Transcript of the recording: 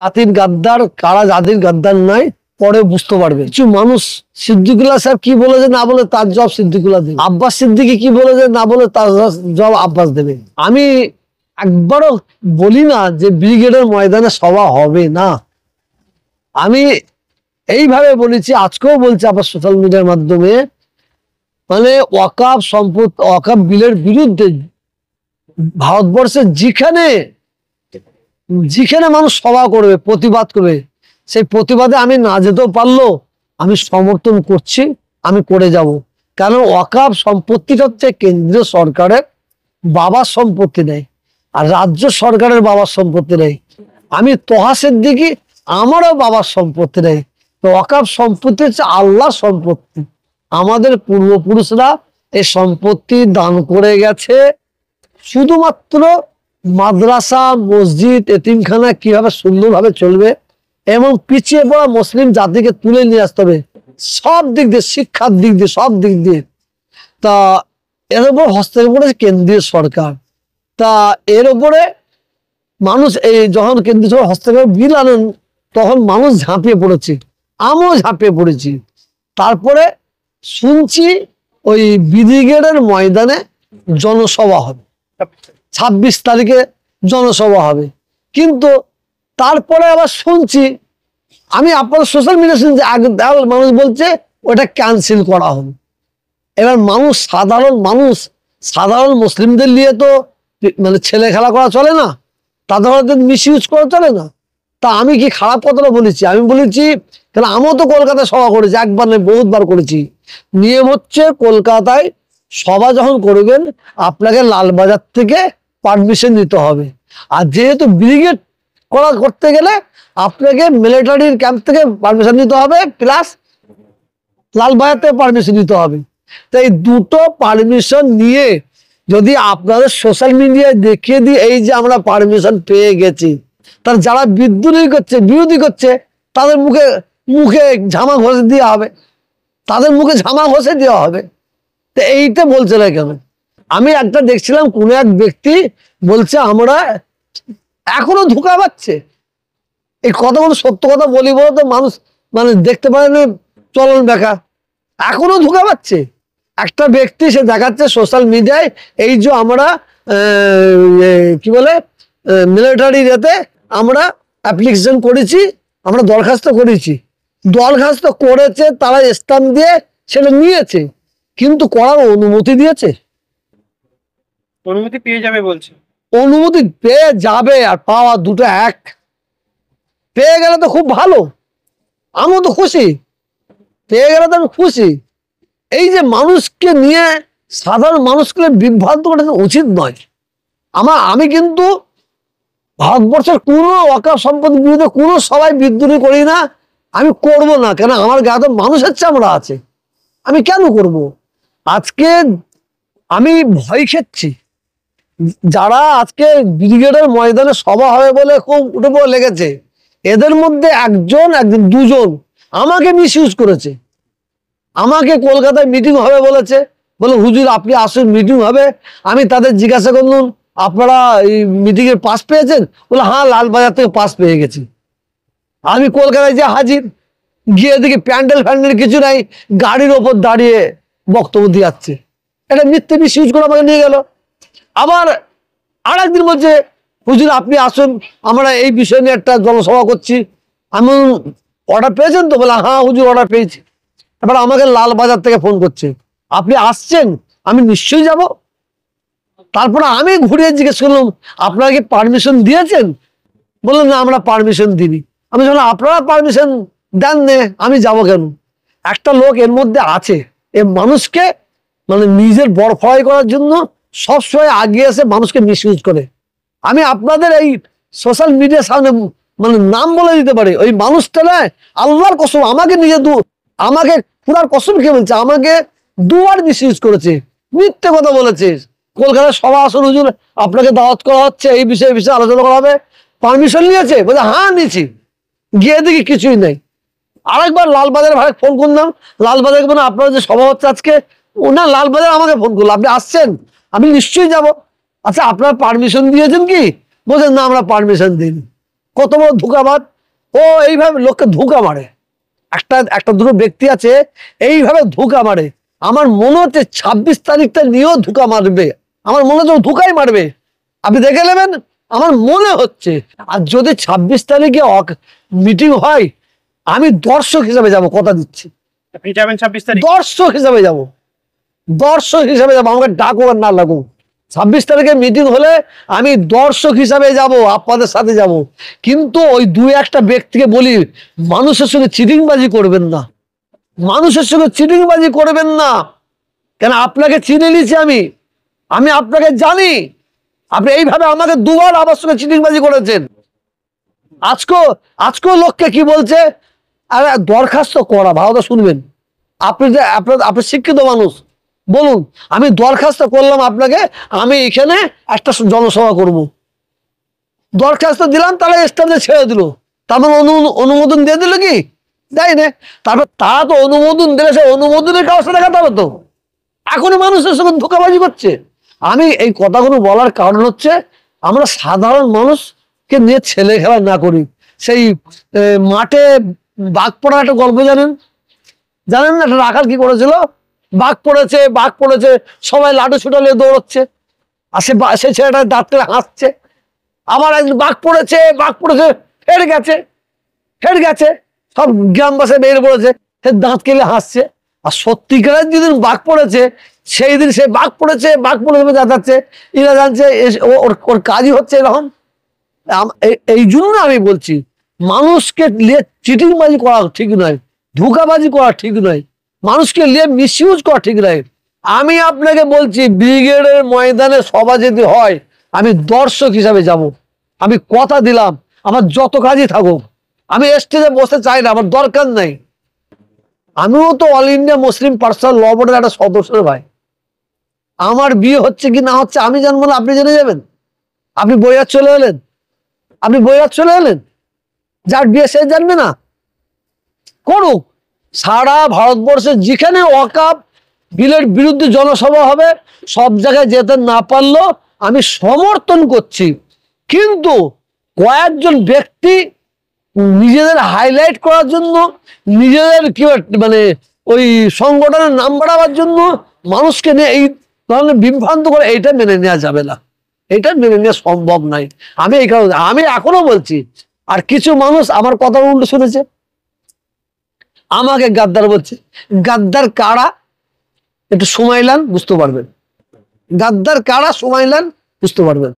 জাতির গাদ্দার কারা, জাতির গাদ্দার নাই পরে বুঝতে পারবে। কিছু মানুষ সিদ্দিকুল্লাহ সাহেব কি বলেছে না বলে তার জবাব সিদ্দিকুল্লাহ দেবে, আব্বাস সিদ্দিকী কি বলেছে না বলে তার জবাব আব্বাস দেবে। আমি একবারও বলি না যে ব্রিগেডের ময়দানে সভা হবে না। আমি এইভাবে বলেছি, আজকেও বলছি আবার সোশ্যাল মিডিয়ার মাধ্যমে, মানে ওয়াকাফ সম্পত্তি, ওয়াকাফ বিলের বিরুদ্ধে ভারতবর্ষের যেখানে যেখানে মানুষ সভা করবে, প্রতিবাদ করবে, সেই প্রতিবাদে আমি না যেতেও পারলো আমি সমর্থন করছি, আমি করে যাব। কারণ ওয়াকাফ সম্পত্তিটা হচ্ছে কেন্দ্রীয় সরকারের বাবার সম্পত্তি নেই, আর রাজ্য সরকারের বাবার সম্পত্তি নেই। আমি তোহাসের দিকে আমারও বাবার সম্পত্তি নেই। তো ওয়াকাফ সম্পত্তি হচ্ছে আল্লাহর সম্পত্তি। আমাদের পূর্বপুরুষরা এই সম্পত্তি দান করে গেছে শুধুমাত্র মাদ্রাসা, মসজিদ, এতিমখানা কিভাবে সুন্দরভাবে চলবে এবং পিছিয়ে পড়া মুসলিম জাতিকে তুলে নিয়ে আসতে হবে সব দিক দিয়ে, শিক্ষার দিক দিয়ে, সব দিক দিয়ে। তা এর উপর হস্তক্ষেপ করেছে কেন্দ্রীয় সরকার। তা এর উপরে মানুষ এই যখন কেন্দ্রীয় সরকার হস্তক্ষেপ বিল আনেন তখন মানুষ ঝাঁপিয়ে পড়েছে, আমিও ঝাঁপিয়ে পড়েছি। তারপরে শুনছি ওই ব্রিগেডের ময়দানে জনসভা হবে, 26 তারিখে জনসভা হবে। কিন্তু তারপরে আবার শুনছি, আমি আপনার সোশ্যাল মিডিয়া শুনছি, মানুষ বলছে ওটা ক্যান্সেল করা হবে। এবার মানুষ, সাধারণ মুসলিমদের নিয়ে তো মানে ছেলে খেলা করা চলে না, তাদের মিস ইউজ করা চলে না। তা আমি কি খারাপ কথাটা বলেছি? আমি বলেছি কেন, আমিও তো কলকাতায় সভা করেছি, একবার নয় বহুতবার করেছি। নিয়ম হচ্ছে কলকাতায় সভা যখন করবেন আপনাকে লালবাজার থেকে পারমিশন নিতে হবে। আর যেহেতু ব্রিগেড করতে গেলে আপনাকে মিলিটারির ক্যাম্প থেকে পারমিশন নিতে হবে, প্লাস লালবাজার থেকে পারমিশন নিতে হবে। তো এই দুটো পারমিশন নিয়ে যদি আপনাদের সোশ্যাল মিডিয়ায় দেখিয়ে দিই এই যে আমরা পারমিশন পেয়ে গেছি, তার যারা বিরোধী করছে তাদের মুখে ঝামা ঘষে দেওয়া হবে, তাদের মুখে ঝামা ঘষে দেওয়া হবে। তো এইটা বলছে না কেন? আমি একটা দেখছিলাম, কোন এক ব্যক্তি বলছে আমরা এখনো ধোঁকা পাচ্ছে। এই কতগুলো সত্য কথা বলি বলো তো, মানুষ মানে দেখতে পারে না, চলন বেকা, এখনো ধোঁকা পাচ্ছে। একটা ব্যক্তি সে দেখাচ্ছে সোশ্যাল মিডিয়ায় এই যে আমরা কি বলে মিলিটারি রেতে আমরা অ্যাপ্লিকেশন করেছি, আমরা দরখাস্ত করেছে, তারা স্ট্যাম্প দিয়ে সেটা নিয়েছে, কিন্তু করার অনুমতি দিয়েছে? অনুমতি পেয়ে যাবে বলছে। অনুমতি পেয়ে যাবে আর পাওয়া দুটো এক। পেয়ে গেলে তো খুব ভালো, আমিও তো খুশি, পেয়ে গেলে তো আমি খুশি। এই যে মানুষকে নিয়ে সাধারণ মানুষকে বিভ্রান্ত করা উচিত নয়। আমি কিন্তু ভারতবর্ষের কোনো ওয়াকাফ সম্পত্তির বিরুদ্ধে কোনো সবাই বিদ্রোহী করি না, আমি করব না। কেন, আমার গায়ে তো মানুষের চামড়া আছে, আমি কেন করব? আজকে আমি ভয় খেচ্ছি, যারা আজকে ব্রিগেডের ময়দানে সভা হবে বলে খুব উঠে পড়ে লেগেছে, এদের মধ্যে একজন দুজন আমাকে মিস ইউজ করেছে। আমাকে কলকাতায় মিটিং হবে বলেছে, বলে হুজুর আপনি আসুন মিটিং হবে। আমি তাদের জিজ্ঞাসা করলাম আপনারা এই মিটিং এর পাস পেয়েছেন? বলে হ্যাঁ, লালবাজার থেকে পাস পেয়ে গেছি। আমি কলকাতায় যে হাজির, গিয়ে দেখি প্যান্ডেল কিছু নাই, গাড়ির ওপর দাঁড়িয়ে বক্তব্য দিয়ে যাচ্ছে। এটা মিথ্যে মিস ইউজ করে আমাকে নিয়ে গেল। আবার আর একদিন বলছে হুজুর আপনি আসুন, আমরা এই বিষয় নিয়ে একটা জনসভা করছি। আমি অর্ডার পেয়েছেন তো? বলে হ্যাঁ হুজুর অর্ডার পেয়েছি। এবার আমাকে লালবাজার থেকে ফোন করছে, আপনি আসছেন? আমি নিশ্চয়ই যাব। তারপরে আমি ঘুরিয়ে জিজ্ঞেস করলাম আপনারা কি পারমিশন দিয়েছেন? বললেন না আমরা পারমিশন দিইনি। আমি যখন আপনারা পারমিশন দেন নে, আমি যাব কেন? একটা লোক এর মধ্যে আছে, এ মানুষকে মানে নিজের বড়ফড়াই করার জন্য সবসময় আগিয়ে এসে মানুষকে মিস ইউজ করে। আমি আপনাদের এই সোশ্যাল মিডিয়ার সামনে মানে নাম বলে দিতে পারি, ওই মানুষটা নয়, আল্লাহর কসম আমাকে আমাকে পুরার কসম খেয়ে বলছে, আমাকে দুবার মিস ইউজ করেছে, মিথ্যে কথা বলেছে। কলকাতায় সভা আসুন হুজুর, আপনাকে দাওয়াত করা হচ্ছে, এই বিষয়ে আলোচনা করা হবে। পারমিশন নিয়েছে? বলছে হ্যাঁ নিয়েছি। গিয়ে দেখি কিছুই নাই। আরেকবার লালবাজারে ভাই ফোন করলাম, লালবাজারে মানে আপনার যে সভা হচ্ছে আজকে, না লালবাজার আমাকে ফোন করলো আপনি আসছেন? আমি নিশ্চয়ই যাব। আচ্ছা আপনারা পারমিশন দিয়েছেন কি? বলছেন না আমরা পারমিশন দিইনি। কত বড় ধোঁকাবাদ! ও এইভাবে লোককে ধোঁকা মারে, একটা একটা দুটো ব্যক্তি আছে এইভাবে ধোঁকা মারে। আমার মনে হচ্ছে 26 তারিখটা নিয়েও ধোঁকা মারবে, আমার মনে হচ্ছে ধোঁকাই মারবে, আপনি দেখে নেবেন, আমার মনে হচ্ছে। আর যদি 26 তারিখে মিটিং হয়, আমি দর্শক হিসাবে যাব, কথা দিচ্ছি। আপনি যাবেন 26 তারিখ? দর্শক হিসাবে যাব, দর্শক হিসাবে যাবো, আমাকে ডাকুক আর না লাগুক। 26 তারিখে মিটিং হলে আমি দর্শক হিসাবে যাব, আপনাদের সাথে যাব। কিন্তু ওই দুই একটা ব্যক্তিকে বলি, মানুষের সঙ্গে চিটিংবাজি করবেন না, মানুষের সঙ্গে চিটিংবাজি করবেন না। কেন আপনাকে চিনে নিয়েছি আমি, আমি আপনাকে জানি। আপনি এইভাবে আমাকে দুবার আমার সঙ্গে চিটিংবাজি করেছেন। আজকেও লোককে কি বলছে, আরে দরখাস্ত করা, ভালোটা শুনবেন। আপনি যে আপনি শিক্ষিত মানুষ, বলুন আমি দরখাস্ত করলাম আপনাকে, আমি এখানে একটা জনসভা করব, দরখাস্ত দিলাম, তাহলে স্টাফে ছেড়ে দিল, তারপর অনুমোদন দিয়ে দিল কি দেয় না? তারপর তারা তো অনুমোদন দিলে সে অনুমোদনের কাগজটা দেখাতে হবে তো। এখনই মানুষের সঙ্গে ধোঁকাবাজি করছে। আমি এই কথাগুলো বলার কারণ হচ্ছে, আমরা সাধারণ মানুষকে নিয়ে ছেলে খেলা না করি। সেই মাঠে বাঘ পড়ার একটা গল্প জানেন না? একটা রাখাল কি করেছিল, বাঘ পড়েছে, সবাই লাঠি ছুটা নিয়ে দৌড়চ্ছে, আর সে ছেলেটা দাঁত করে হাসছে। আবার একদিন বাঘ পড়েছে, হেরে গেছে, সব গ্রামবাসী বেরিয়ে পড়েছে, সে দাঁত কেলে হাসছে। আর সত্যিকারের যেদিন বাঘ পড়েছে, সেই দিন সে বাঘ পড়েছে যাচ্ছে, এরা জানছে ওর কাজই হচ্ছে এরকম। এই জন্য আমি বলছি, মানুষকে নিয়ে চিটিংবাজি করা ঠিক নয়, ধোঁকাবাজি করা ঠিক নয়, মানুষকে নিয়ে মিসইউজ করা ঠিক নয়। আমি আপনাকে বলছি, ব্রিগেডের ময়দানে সভা যদি হয়, আমি দর্শক হিসাবে যাব, আমি কথা দিলাম, আমার যত কাজই থাকুক, আমি স্টেজে বসতে চাই না, আমার দরকার নাই। আমিও তো অল ইন্ডিয়া মুসলিম পার্সোনাল ল বোর্ডের একটা সদস্যের ভাই। আমার বিয়ে হচ্ছে কি না হচ্ছে আমি জানবো না, আপনি জেনে যাবেন? আপনি বইয়ার চলে এলেন, যার বিয়ে সে জানবে না? করুক, সারা ভারতবর্ষে যেখানে ওয়াকফ বিলের বিরুদ্ধে জনসভা হবে, সব জায়গায় যেতে না পারলেও আমি সমর্থন করছি। কিন্তু কয়েকজন ব্যক্তি নিজেদের হাইলাইট করার জন্য, নিজেদের কি মানে ওই সংগঠনের নাম বাড়াবার জন্য মানুষকে নিয়ে এই ধরনের বিভ্রান্ত করে, এইটা মেনে নেওয়া যাবে না, এটা মেনে নেওয়া সম্ভব নয়। আমি এই কারণে আমি এখনো বলছি, আর কিছু মানুষ আমার কথা উল্টো শুনেছে, আমাকে গাদ্দার বলছে। গাদ্দার কারা একটু সময় নেন বুঝতে পারবেন, গাদ্দার কারা সময় নেন বুঝতে পারবেন।